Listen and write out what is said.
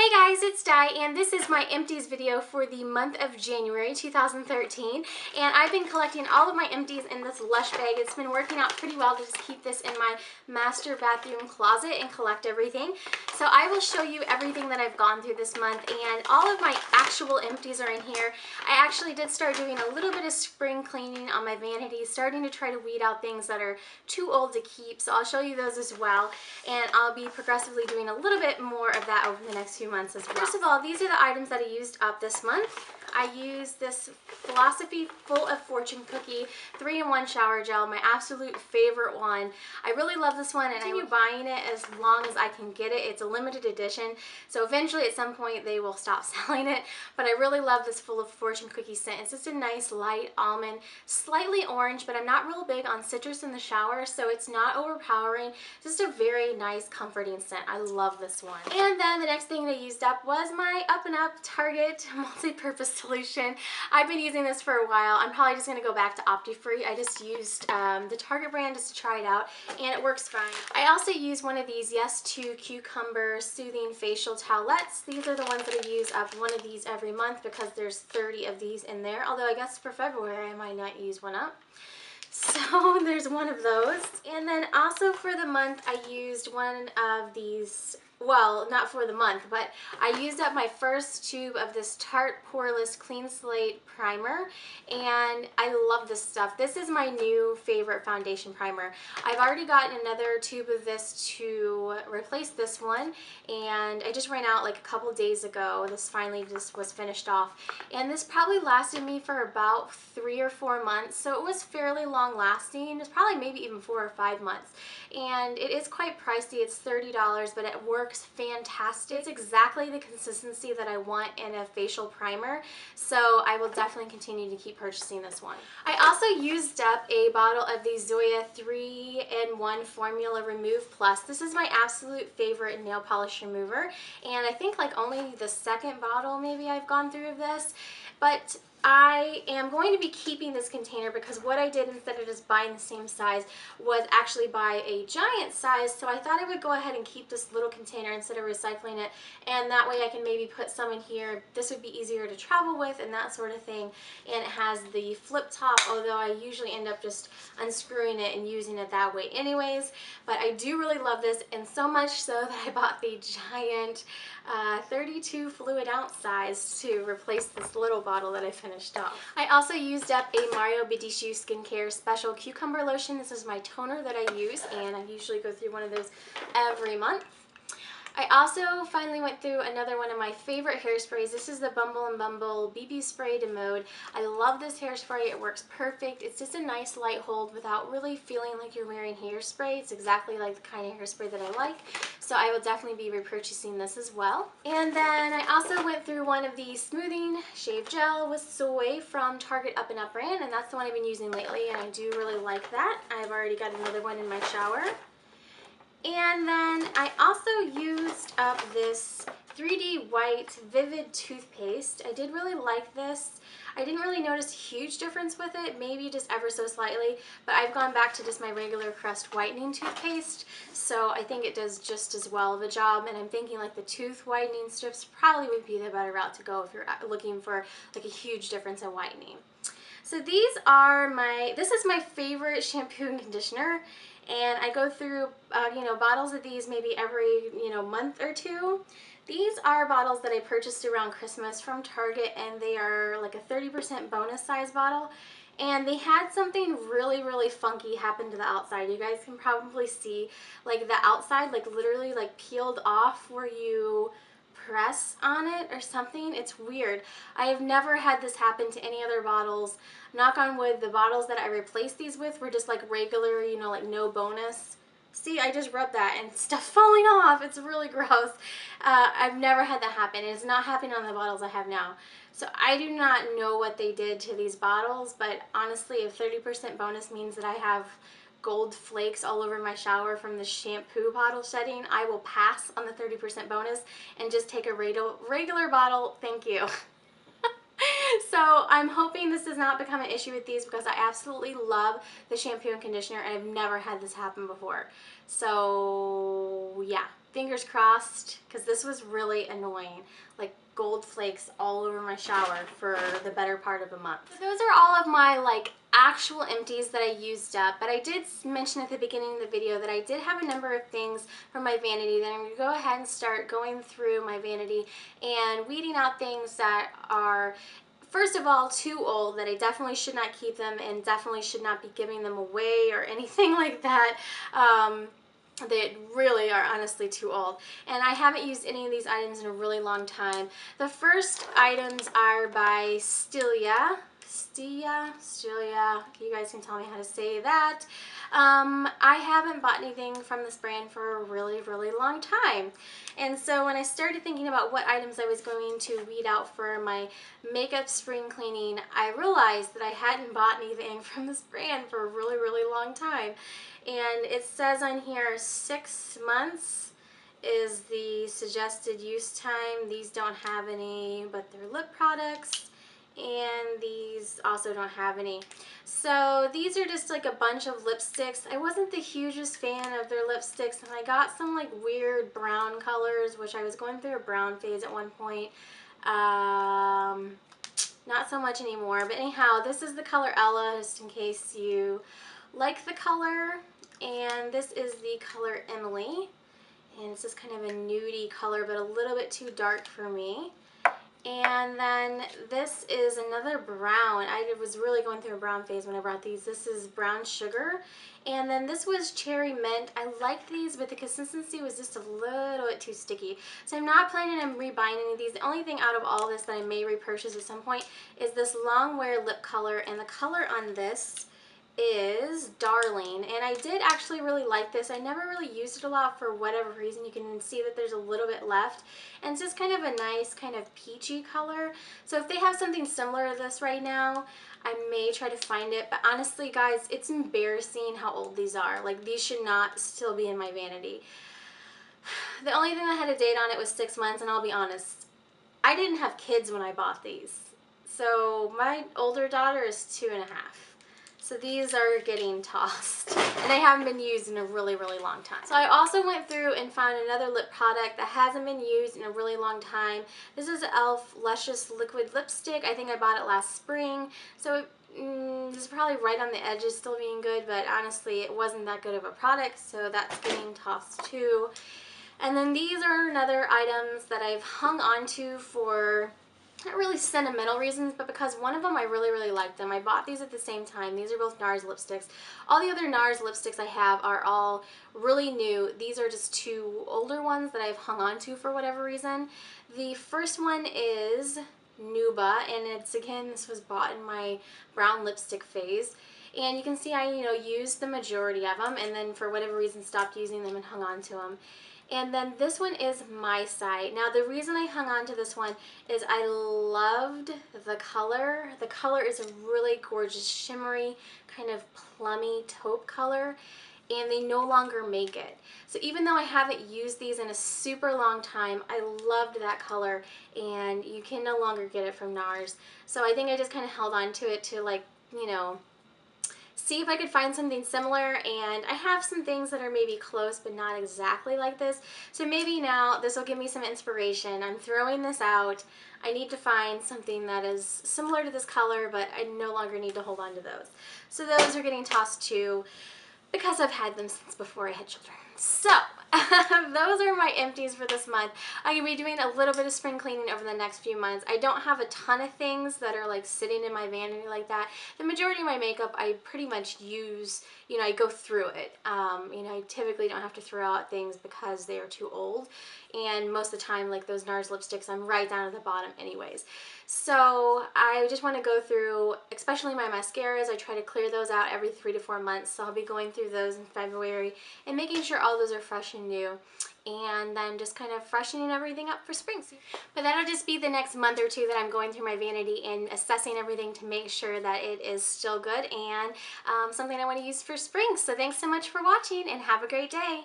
Hey guys, it's Di, and this is my empties video for the month of January 2013, and I've been collecting all of my empties in this Lush bag. It's been working out pretty well to just keep this in my master bathroom closet and collect everything. So I will show you everything that I've gone through this month, and all of my actual empties are in here. I actually did start doing a little bit of spring cleaning on my vanity, starting to try to weed out things that are too old to keep, so I'll show you those as well, and I'll be progressively doing a little bit more of that over the next few months as well. First of all, these are the items that I used up this month. I used this Philosophy Full of Fortune Cookie 3-in-1 shower gel, my absolute favorite one. I really love this one, and I continue buying it as long as I can get it. It's a limited edition, so eventually at some point they will stop selling it, but I really love this Full of Fortune Cookie scent. It's just a nice light almond, slightly orange, but I'm not real big on citrus in the shower, so it's not overpowering. Just a very nice, comforting scent. I love this one. And then the next thing I used up was my Up and Up Target multi-purpose solution. I've been using this for a while. I'm probably just going to go back to Opti-Free. I just used the Target brand just to try it out, and it works fine. I also use one of these Yes to Cucumber Soothing Facial Towelettes. These are the ones that I use up one of these every month because there's 30 of these in there, although I guess for February I might not use one up. So there's one of those. And then also for the month I used one of these, well, not for the month, but I used up my first tube of this Tarte Poreless Clean Slate Primer, and I love this stuff. This is my new favorite foundation primer. I've already gotten another tube of this to replace this one, and I just ran out like a couple days ago. This finally just was finished off, and this probably lasted me for about 3 or 4 months, so it was fairly long lasting. It's probably maybe even 4 or 5 months, and it is quite pricey. It's $30, but it works fantastic. It's exactly the consistency that I want in a facial primer, so I will definitely continue to keep purchasing this one. I also used up a bottle of the Zoya 3-in-1 Formula Remove Plus. This is my absolute favorite nail polish remover, and I think like only the second bottle maybe I've gone through of this, but I am going to be keeping this container because what I did instead of just buying the same size was actually buy a giant size, so I thought I would go ahead and keep this little container instead of recycling it, and that way I can maybe put some in here. This would be easier to travel with and that sort of thing, and it has the flip top, although I usually end up just unscrewing it and using it that way anyways, but I do really love this, and so much so that I bought the giant 32 fluid ounce size to replace this little bottle that I finished off. I also used up a Mario Badishu Skincare Special Cucumber Lotion. This is my toner that I use, and I usually go through one of those every month. I also finally went through another one of my favorite hairsprays. This is the Bumble and Bumble BB Spray de Mode. I love this hairspray. It works perfect. It's just a nice light hold without really feeling like you're wearing hairspray. It's exactly like the kind of hairspray that I like. So I will definitely be repurchasing this as well. And then I also went through one of the Smoothing Shave Gel with Soy from Target Up and Up brand, and that's the one I've been using lately, and I do really like that. I've already got another one in my shower. And then I also used up this 3D White Vivid Toothpaste. I did really like this. I didn't really notice a huge difference with it, maybe just ever so slightly, but I've gone back to just my regular Crest whitening toothpaste, so I think it does just as well of a job, and I'm thinking like the tooth whitening strips probably would be the better route to go if you're looking for like a huge difference in whitening. So these are this is my favorite shampoo and conditioner, and I go through bottles of these maybe every month or two. These are bottles that I purchased around Christmas from Target, and they are like a 30% bonus size bottle, and they had something really funky happen to the outside. You guys can probably see like the outside like literally like peeled off where you press on it or something. It's weird. I have never had this happen to any other bottles. Knock on wood, the bottles that I replaced these with were just like regular, like no bonus. See, I just rubbed that and stuff falling off. It's really gross. I've never had that happen. It's not happening on the bottles I have now. So I do not know what they did to these bottles, but honestly, if 30% bonus means that I have gold flakes all over my shower from the shampoo bottle shedding, I will pass on the 30% bonus and just take a regular bottle. Thank you. So I'm hoping this does not become an issue with these because I absolutely love the shampoo and conditioner, and I've never had this happen before. So yeah, fingers crossed, because this was really annoying. Like gold flakes all over my shower for the better part of a month. So those are all of my like actual empties that I used up, but I did mention at the beginning of the video that I did have a number of things from my vanity that I'm going to go ahead and start going through my vanity and weeding out things that are, first of all, too old, that I definitely should not keep them and definitely should not be giving them away or anything like that. They really are honestly too old, and I haven't used any of these items in a really long time. The first items are by Stilia. You guys can tell me how to say that. I haven't bought anything from this brand for a really long time, and so when I started thinking about what items I was going to weed out for my makeup spring cleaning, I realized that I hadn't bought anything from this brand for a really long time. And it says on here 6 months is the suggested use time. These don't have any, but they're lip products, and these also don't have any. So these are just like a bunch of lipsticks. I wasn't the hugest fan of their lipsticks, and I got some like weird brown colors, which I was going through a brown phase at one point. Not so much anymore, but anyhow, this is the color Ella, just in case you like the color. And this is the color Emily, and it's just kind of a nudie color, but a little bit too dark for me. And then this is another brown. I was really going through a brown phase when I brought these. This is Brown Sugar. And then this was Cherry Mint. I liked these, but the consistency was just a little bit too sticky. So I'm not planning on rebuying any of these. The only thing out of all this that I may repurchase at some point is this Long Wear lip color. And the color on this is Darling, and I did actually really like this. I never really used it a lot for whatever reason. You can see that there's a little bit left, and it's just kind of a nice kind of peachy color. So if they have something similar to this right now, I may try to find it, but honestly guys, it's embarrassing how old these are. Like, these should not still be in my vanity. The only thing that had a date on it was 6 months, and I'll be honest, I didn't have kids when I bought these. So my older daughter is 2.5. So these are getting tossed, and they haven't been used in a really long time. So I also went through and found another lip product that hasn't been used in a really long time. This is e.l.f. Luscious Liquid Lipstick. I think I bought it last spring. So this is probably right on the edge of still being good, but honestly it wasn't that good of a product, so that's getting tossed too. And then these are another items that I've hung on to for not really sentimental reasons, but because one of them I really liked them. I bought these at the same time. These are both NARS lipsticks. All the other NARS lipsticks I have are all really new. These are just 2 older ones that I've hung on to for whatever reason. The first one is Nuba, and it's, again, this was bought in my brown lipstick phase. And you can see I, used the majority of them, and then for whatever reason stopped using them and hung on to them. And then this one is My Sight. Now the reason I hung on to this one is I loved the color. The color is a really gorgeous shimmery kind of plummy taupe color, and they no longer make it. So even though I haven't used these in a super long time, I loved that color, and you can no longer get it from NARS. So I think I just kind of held on to it to, like, see if I could find something similar, and I have some things that are maybe close but not exactly like this. So maybe now this will give me some inspiration. I'm throwing this out. I need to find something that is similar to this color, but I no longer need to hold on to those. So those are getting tossed too, because I've had them since before I had children. So those are my empties for this month. I'm going to be doing a little bit of spring cleaning over the next few months. I don't have a ton of things that are like sitting in my vanity like that. The majority of my makeup I pretty much use, I go through it. I typically don't have to throw out things because they are too old. And most of the time, like those NARS lipsticks, I'm right down at the bottom anyways. So I just want to go through, especially my mascaras, I try to clear those out every 3 to 4 months. So I'll be going through those in February and making sure all those are fresh and new. And then just kind of freshening everything up for spring. But that'll just be the next month or two that I'm going through my vanity and assessing everything to make sure that it is still good and something I want to use for spring. So thanks so much for watching, and have a great day.